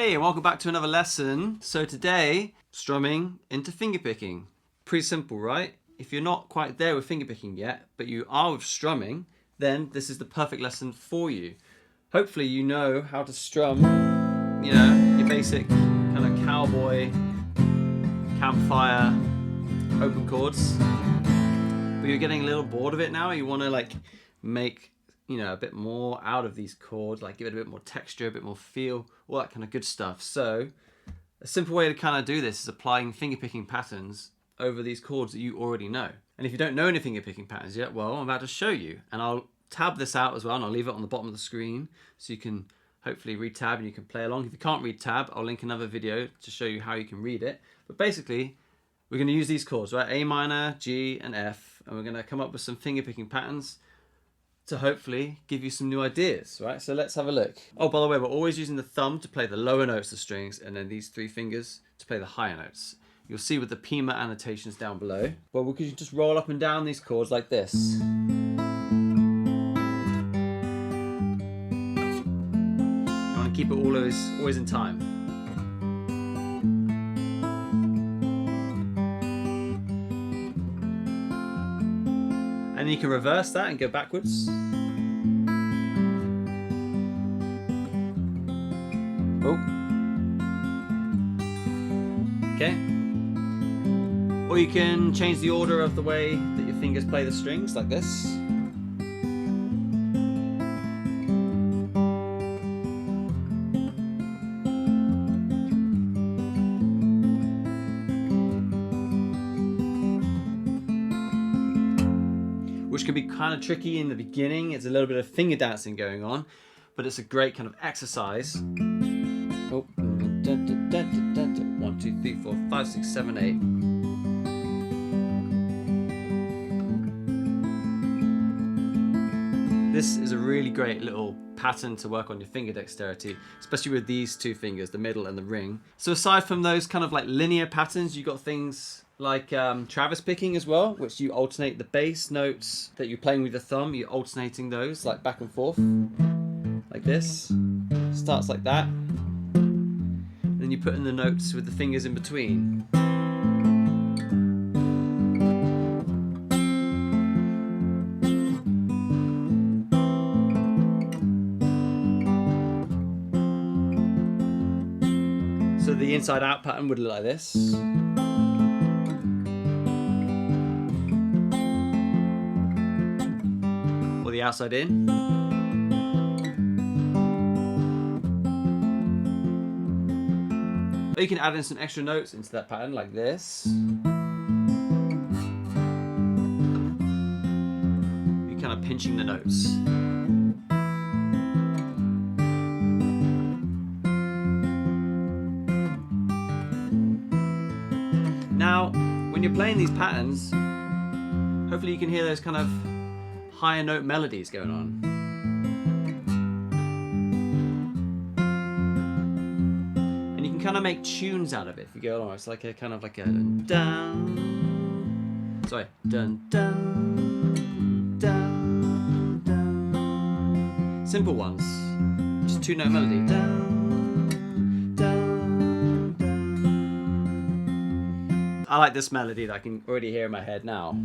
Hey, and welcome back to another lesson. So today, strumming into fingerpicking. Pretty simple, right? If you're not quite there with fingerpicking yet, but you are with strumming, then this is the perfect lesson for you. Hopefully you know how to strum, your basic kind of cowboy, campfire, open chords. But you're getting a little bored of it now. You want to make a bit more out of these chords, give it a bit more texture, a bit more feel, all that kind of good stuff. So a simple way to kind of do this is applying fingerpicking patterns over these chords that you already know. And if you don't know any fingerpicking patterns yet, well, I'm about to show you. And I'll tab this out as well, and I'll leave it on the bottom of the screen so you can hopefully read tab and you can play along. If you can't read tab, I'll link another video to show you how you can read it. But basically, we're going to use these chords, right? A minor, G, and F, and we're going to come up with some fingerpicking patterns to hopefully give you some new ideas, right? So let's have a look. Oh, by the way, we're always using the thumb to play the lower notes of strings, and then these three fingers to play the higher notes. You'll see with the Pima annotations down below. Well, we could just roll up and down these chords like this. You want to keep it always in time. And you can reverse that and go backwards. Oh. Okay. Or you can change the order of the way that your fingers play the strings, like this. Which can be kind of tricky in the beginning. It's a little bit of finger dancing going on, but it's a great kind of exercise. Oh. 1, 2, 3, 4, 5, 6, 7, 8. This is a really great little pattern to work on your finger dexterity, especially with these two fingers, the middle and the ring. So aside from those kind of linear patterns, you've got things like Travis picking as well, which you alternate the bass notes that you're playing with the thumb, you're alternating those back and forth, like this. Starts like that. And then you put in the notes with the fingers in between. So the inside out pattern would look like this. The outside in. Or you can add in some extra notes into that pattern like this. You're kind of pinching the notes. Now, when you're playing these patterns, hopefully you can hear those kind of higher note melodies going on. And you can kind of make tunes out of it if you go along. It's like a kind of like a dun. Sorry, dun dun dun dun. Simple ones. Just 2-note melody. Dun dun dun. I like this melody that I can already hear in my head now.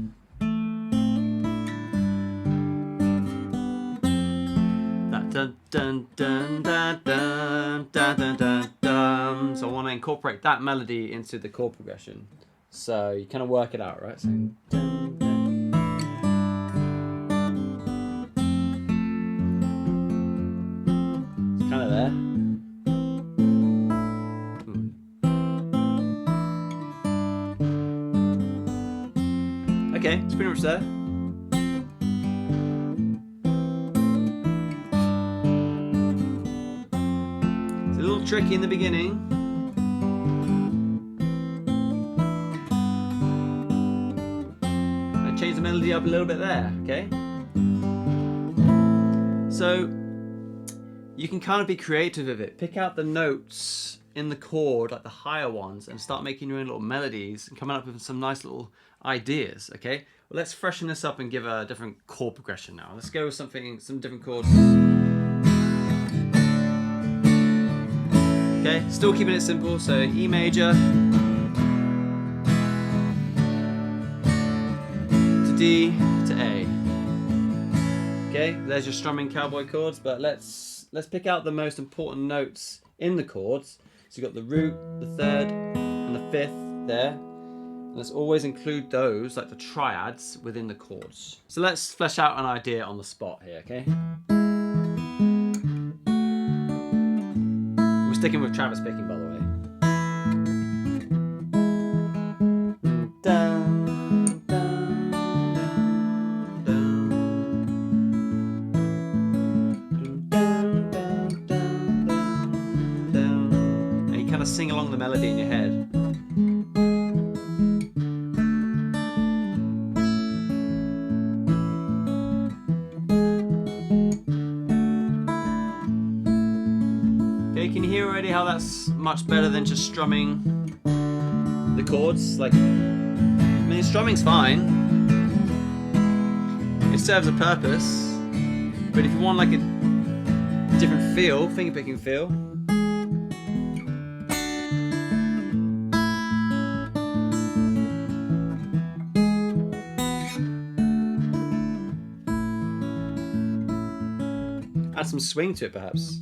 Dun, dun, dun, dun, dun, dun, dun, dun, dun. So I want to incorporate that melody into the chord progression. So you kind of work it out, right? So, dun, dun. It's kind of there. Okay, it's pretty much there. A little tricky in the beginning. I change the melody up a little bit there, okay? So you can kind of be creative with it. Pick out the notes in the chord, like the higher ones, and start making your own little melodies and coming up with some nice little ideas, okay? Well, let's freshen this up and give a different chord progression now. Let's go with some different chords. Okay, still keeping it simple, so E major to D to A. Okay, there's your strumming cowboy chords, but let's pick out the most important notes in the chords. So you've got the root, the third, and the fifth there. And let's always include those, like the triads, within the chords. So let's flesh out an idea on the spot here, okay? We're sticking with Travis picking, by the way. Dun, dun, dun, dun, dun, dun, dun. And you kind of sing along the melody in your head. Can you hear already how that's much better than just strumming the chords? Like, I mean, strumming's fine. It serves a purpose. But if you want like a different feel, fingerpicking feel, add some swing to it perhaps.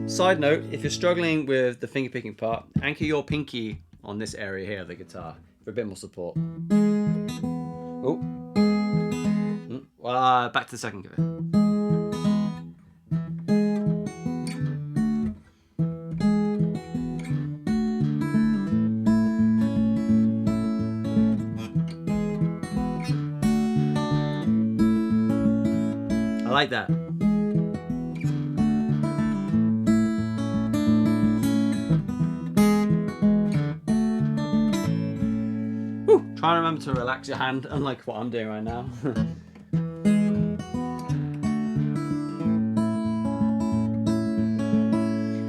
Side note, if you're struggling with the finger picking part, anchor your pinky on this area here of the guitar for a bit more support. Oh. Back to the second of it. I like that. Try and remember to relax your hand, unlike what I'm doing right now.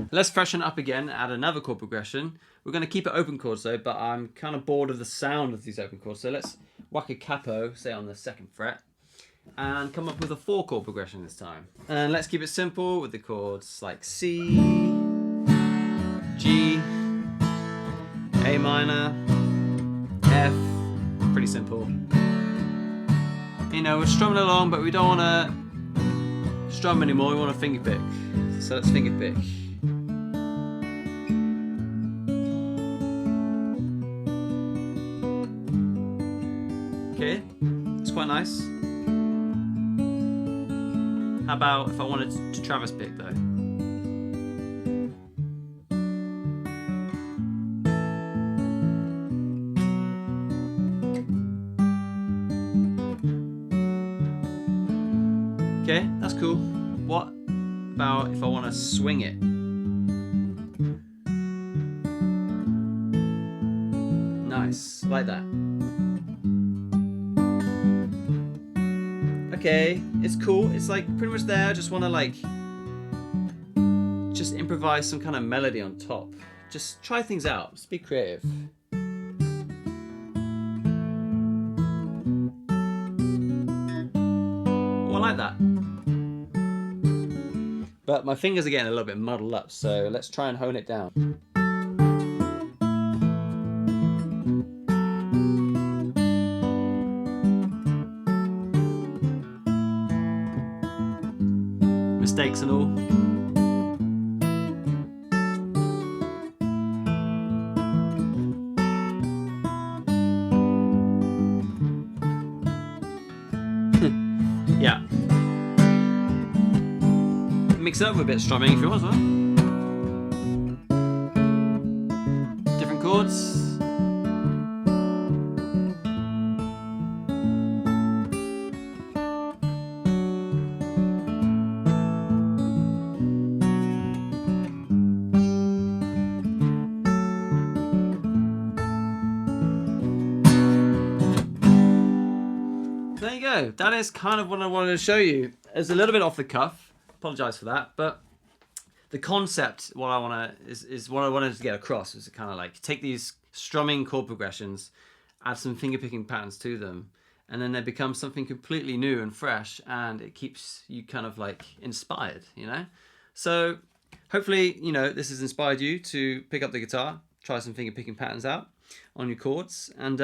Let's freshen up again, add another chord progression. We're going to keep it open chords though, but I'm kind of bored of the sound of these open chords. So let's whack a capo, say on the 2nd fret, and come up with a 4 chord progression this time. And let's keep it simple with the chords like C, G, A minor, F. Pretty simple. You know, we're strumming along, but we don't want to strum anymore. We want to finger pick. So let's finger pick. Okay, it's quite nice. How about if I wanted to Travis pick though? Okay, that's cool. What about if I want to swing it? Nice, like that. Okay, it's cool. It's like pretty much there. I just want to like, just improvise some kind of melody on top. Just try things out. Just be creative. Oh, I like that. But my fingers are getting a little bit muddled up, so let's try and hone it down. Mistakes and all. Yeah. Mix it up with a bit of strumming if you want, well. Different chords. There you go. That is kind of what I wanted to show you. It's a little bit off the cuff. Apologize for that, but the concept, what I want to is what I wanted to get across is to kind of like take these strumming chord progressions add some fingerpicking patterns to them, and then they become something completely new and fresh, and it keeps you kind of like inspired, you know? So hopefully, you know, this has inspired you to pick up the guitar, try some fingerpicking patterns out on your chords, and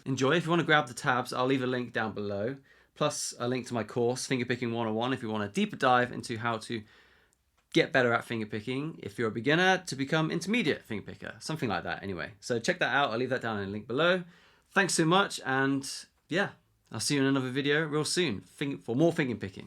enjoy. If you want to grab the tabs, I'll leave a link down below, plus a link to my course, Fingerpicking 101, if you want a deeper dive into how to get better at fingerpicking if you're a beginner to become intermediate fingerpicker, something like that anyway. So check that out, I'll leave that down in a link below. Thanks so much, and yeah, I'll see you in another video real soon for more fingerpicking.